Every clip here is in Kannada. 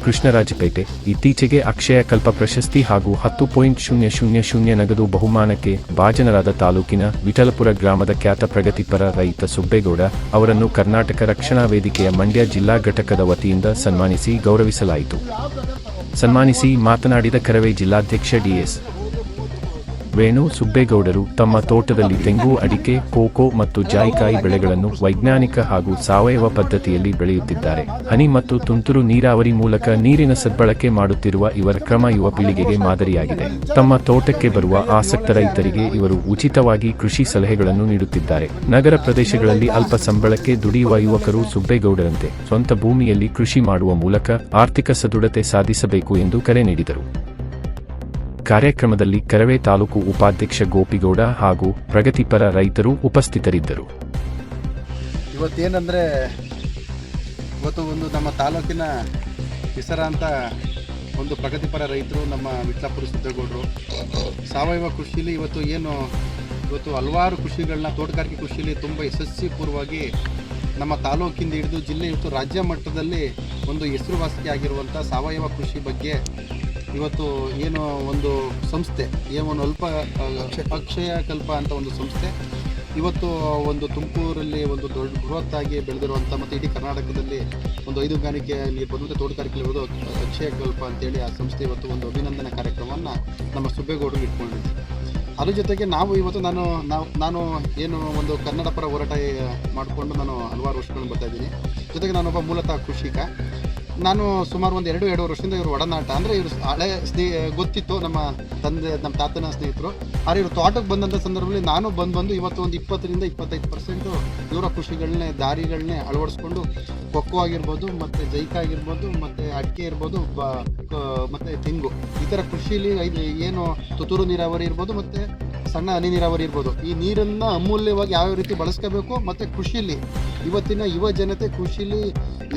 ಕೃಷ್ಣರಾಜಪೇಟೆ ಇತ್ತೀಚೆಗೆ ಅಕ್ಷಯ ಕಲ್ಪ ಪ್ರಶಸ್ತಿ ಹಾಗೂ 10.000 ನಗದು ಬಹುಮಾನಕ್ಕೆ ಭಾಜನರಾದ ತಾಲೂಕಿನ ವಿಠಲಪುರ ಗ್ರಾಮದ ಖ್ಯಾತ ಪ್ರಗತಿಪರ ರೈತ ಸುಬ್ಬೇಗೌಡ ಅವರನ್ನು ಕರ್ನಾಟಕ ರಕ್ಷಣಾ ವೇದಿಕೆಯ ಮಂಡ್ಯ ಜಿಲ್ಲಾ ಘಟಕದ ವತಿಯಿಂದ ಸನ್ಮಾನಿಸಿ ಗೌರವಿಸಲಾಯಿತು. ಸನ್ಮಾನಿಸಿ ಮಾತನಾಡಿದ ಕರವೇ ಜಿಲ್ಲಾಧ್ಯಕ್ಷ ಡಿಎಸ್ ವೇಣು ಸುಬ್ಬೇಗೌಡರು ತಮ್ಮ ತೋಟದಲ್ಲಿ ತೆಂಗು, ಅಡಿಕೆ, ಕೋಕೋ ಮತ್ತು ಜಾಯಿಕಾಯಿ ಬೆಳೆಗಳನ್ನು ವೈಜ್ಞಾನಿಕ ಹಾಗೂ ಸಾವಯವ ಪದ್ಧತಿಯಲ್ಲಿ ಬೆಳೆಯುತ್ತಿದ್ದಾರೆ. ಹನಿ ಮತ್ತು ತುಂತುರು ನೀರಾವರಿ ಮೂಲಕ ನೀರಿನ ಸದ್ಬಳಕೆ ಮಾಡುತ್ತಿರುವ ಇವರ ಕ್ರಮ ಯುವ ಪೀಳಿಗೆಗೆ ಮಾದರಿಯಾಗಿದೆ. ತಮ್ಮ ತೋಟಕ್ಕೆ ಬರುವ ಆಸಕ್ತ ರೈತರಿಗೆ ಇವರು ಉಚಿತವಾಗಿ ಕೃಷಿ ಸಲಹೆಗಳನ್ನು ನೀಡುತ್ತಿದ್ದಾರೆ. ನಗರ ಪ್ರದೇಶಗಳಲ್ಲಿ ಅಲ್ಪ ಸಂಬಳಕ್ಕೆ ದುಡಿಯುವ ಯುವಕರು ಸುಬ್ಬೇಗೌಡರಂತೆ ಸ್ವಂತ ಭೂಮಿಯಲ್ಲಿ ಕೃಷಿ ಮಾಡುವ ಮೂಲಕ ಆರ್ಥಿಕ ಸದೃಢತೆ ಸಾಧಿಸಬೇಕು ಎಂದು ಕರೆ ನೀಡಿದರು. ಕಾರ್ಯಕ್ರಮದಲ್ಲಿ ಕರವೇ ತಾಲೂಕು ಉಪಾಧ್ಯಕ್ಷ ಗೋಪಿಗೌಡ ಹಾಗೂ ಪ್ರಗತಿಪರ ರೈತರು ಉಪಸ್ಥಿತರಿದ್ದರು. ಇವತ್ತೇನೆಂದರೆ ಇವತ್ತು ನಮ್ಮ ತಾಲೂಕಿನ ಹೆಸರಾಂತ ಒಂದು ಪ್ರಗತಿಪರ ರೈತರು ನಮ್ಮ ವಿಠಲಪುರ ಸುಬ್ಬೇಗೌಡರು ಸಾವಯವ ಕೃಷಿಲಿ ಇವತ್ತು ಹಲವಾರು ಕೃಷಿಗಳನ್ನ ತೋಟಗಾರಿಕೆ ಕೃಷಿಲಿ ತುಂಬ ಯಶಸ್ವಿಪೂರ್ವವಾಗಿ ನಮ್ಮ ತಾಲೂಕಿಂದ ಹಿಡಿದು ಜಿಲ್ಲೆ ಇವತ್ತು ರಾಜ್ಯ ಮಟ್ಟದಲ್ಲಿ ಒಂದು ಹೆಸರುವಾಸಿಯಾಗಿರುವಂಥ ಸಾವಯವ ಕೃಷಿ ಬಗ್ಗೆ ಇವತ್ತು ಒಂದು ಸಂಸ್ಥೆ ಅಕ್ಷಯ ಕಲ್ಪ ಅಂತ ಒಂದು ಸಂಸ್ಥೆ ಇವತ್ತು ತುಮಕೂರಲ್ಲಿ ದೊಡ್ಡ ಬೃಹತ್ತಾಗಿ ಬೆಳೆದಿರುವಂಥ ಮತ್ತು ಇಡೀ ಕರ್ನಾಟಕದಲ್ಲಿ ಹೈನುಗಾರಿಕೆಯಲ್ಲಿ ಇರ್ಬೋದು ಮತ್ತು ತೋಟಗಾರಿಕೆ ಇರ್ಬೋದು ಅಕ್ಷಯ ಕಲ್ಪ ಅಂತೇಳಿ ಆ ಸಂಸ್ಥೆ ಇವತ್ತು ಅಭಿನಂದನಾ ಕಾರ್ಯಕ್ರಮವನ್ನು ನಮ್ಮ ಸುಬ್ಬೇಗೌಡರು ಇಟ್ಕೊಂಡಿದೆ. ಅದ್ರ ಜೊತೆಗೆ ನಾನು ಕನ್ನಡ ಪರ ಹೋರಾಟ ಮಾಡಿಕೊಂಡು ನಾನು ಹಲವಾರು ವರ್ಷಗಳನ್ನು ಬರ್ತಾ ಇದ್ದೀನಿ. ಜೊತೆಗೆ ನಾನೊಬ್ಬ ಮೂಲತಃ ಕೃಷಿಕ. ನಾನು ಸುಮಾರು 2-2.5 ವರ್ಷದಿಂದ ಇವರು ಒಡನಾಟ ಅಂದರೆ ಇವರು ಹಳೆ ಗೊತ್ತಿತ್ತು, ನಮ್ಮ ತಾತನ ಸ್ನೇಹಿತರು. ಆದರೆ ಇವರು ತೋಟಕ್ಕೆ ಬಂದಂಥ ಸಂದರ್ಭದಲ್ಲಿ ನಾನು ಬಂದು ಇವತ್ತು 20-25% ಇವರ ಕೃಷಿಗಳನ್ನೇ ದಾರಿಗಳನ್ನೇ ಅಳವಡಿಸ್ಕೊಂಡು ಕೊಕ್ಕೋ ಆಗಿರ್ಬೋದು ಮತ್ತು ಜೈಕ ಆಗಿರ್ಬೋದು ಮತ್ತು ಅಡಿಕೆ ಇರ್ಬೋದು ಮತ್ತು ತೆಂಗು ಈ ಥರ ಕೃಷಿಲಿ ತುತುರು ನೀರಾವರಿ ಇರ್ಬೋದು ಮತ್ತು ಸಣ್ಣ ಹನಿ ನೀರಾವರಿ ಇರ್ಬೋದು, ಈ ನೀರನ್ನು ಅಮೂಲ್ಯವಾಗಿ ಯಾವ ರೀತಿ ಬಳಸ್ಕೋಬೇಕು ಮತ್ತು ಕೃಷಿಲಿ ಇವತ್ತಿನ ಯುವ ಜನತೆ ಕೃಷಿಲಿ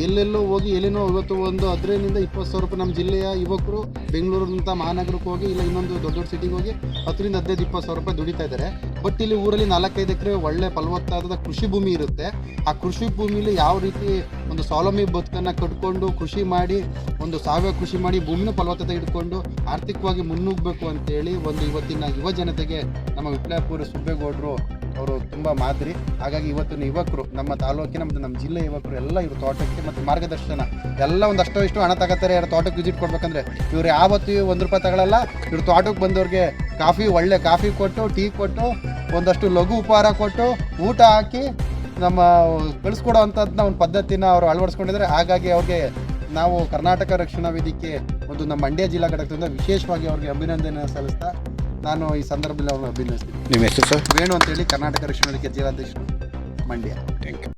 ಎಲ್ಲೆಲ್ಲೋ ಹೋಗಿ ಏನೇನೋ ಇವತ್ತು 15,000-20,000 ರೂಪಾಯಿ ನಮ್ಮ ಜಿಲ್ಲೆಯ ಯುವಕರು ಬೆಂಗಳೂರಿನಂಥ ಮಹಾನಗರಕ್ಕೆ ಹೋಗಿ ಇಲ್ಲ ಇನ್ನೊಂದು ದೊಡ್ಡ ಸಿಟಿಗೆ ಹೋಗಿ 10,000-15,000-20,000 ರೂಪಾಯಿ ದುಡಿತಾ ಇದ್ದಾರೆ. ಬಟ್ ಇಲ್ಲಿ ಊರಲ್ಲಿ 4-5 ಎಕರೆ ಒಳ್ಳೆ ಫಲವತ್ತಾದ ಕೃಷಿ ಭೂಮಿ ಇರುತ್ತೆ. ಆ ಕೃಷಿ ಭೂಮಿಲಿ ಯಾವ ರೀತಿ ಸ್ವಾವಲಂಬಿ ಬದುಕನ್ನು ಕಟ್ಕೊಂಡು ಕೃಷಿ ಮಾಡಿ ಸಾವಯವ ಕೃಷಿ ಮಾಡಿ ಭೂಮಿನ ಫಲವತ್ತತೆ ಇಟ್ಕೊಂಡು ಆರ್ಥಿಕವಾಗಿ ಮುನ್ನುಗ್ಗಬೇಕು ಅಂತೇಳಿ ಇವತ್ತಿನ ಯುವ ಜನತೆಗೆ ನಮ್ಮ ವಿಠಲಪುರ ಸುಬ್ಬೇಗೌಡರು ಅವರು ತುಂಬ ಮಾದರಿ. ಹಾಗಾಗಿ ಇವತ್ತಿನ ಯುವಕರು ನಮ್ಮ ತಾಲೂಕಿನ ಮತ್ತು ನಮ್ಮ ಜಿಲ್ಲೆಯ ಯುವಕರು ಎಲ್ಲ ಇವರು ತೋಟಕ್ಕೆ ಮತ್ತು ಮಾರ್ಗದರ್ಶನ ಎಲ್ಲ ಅಷ್ಟೋ ಇಷ್ಟು ಹಣ ತಗೋತಾರೆ. ಯಾರು ತೋಟಕ್ಕೆ ವಿಸಿಟ್ ಕೊಡ್ಬೇಕಂದ್ರೆ ಇವ್ರು ಯಾವತ್ತೂ 1 ರೂಪಾಯಿ ತಗೊಳ್ಳಲ್ಲ. ಇವ್ರು ತೋಟಕ್ಕೆ ಬಂದವ್ರಿಗೆ ಒಳ್ಳೆ ಕಾಫಿ ಕೊಟ್ಟು, ಟೀ ಕೊಟ್ಟು, ಒಂದಷ್ಟು ಲಘು ಉಪಹಾರ ಕೊಟ್ಟು, ಊಟ ಹಾಕಿ ನಮ್ಮ ಕಳಿಸ್ಕೊಡೋ ಅಂಥದ್ದನ್ನ ಒಂದು ಪದ್ಧತಿನ ಅವರು ಅಳವಡಿಸ್ಕೊಂಡಿದ್ದಾರೆ. ಹಾಗಾಗಿ ಅವ್ರಿಗೆ ನಾವು ಕರ್ನಾಟಕ ರಕ್ಷಣಾ ವೇದಿಕೆ ನಮ್ಮ ಮಂಡ್ಯ ಜಿಲ್ಲಾ ಘಟಕದಿಂದ ವಿಶೇಷವಾಗಿ ಅವ್ರಿಗೆ ಅಭಿನಂದನೆ ಸಲ್ಲಿಸ್ತಾ ನಾನು ಈ ಸಂದರ್ಭದಲ್ಲಿ ಅವ್ರನ್ನ ಅಭಿನಂದಿಸ್ತೀನಿ. ನಿಮ್ಮ ಹೆಸರು ಸರ್? ವೇಣು ಅಂತೇಳಿ, ಕರ್ನಾಟಕ ರಕ್ಷಣಾ ವೇದಿಕೆ ಜಿಲ್ಲಾಧ್ಯಕ್ಷರು, ಮಂಡ್ಯ. Thank you.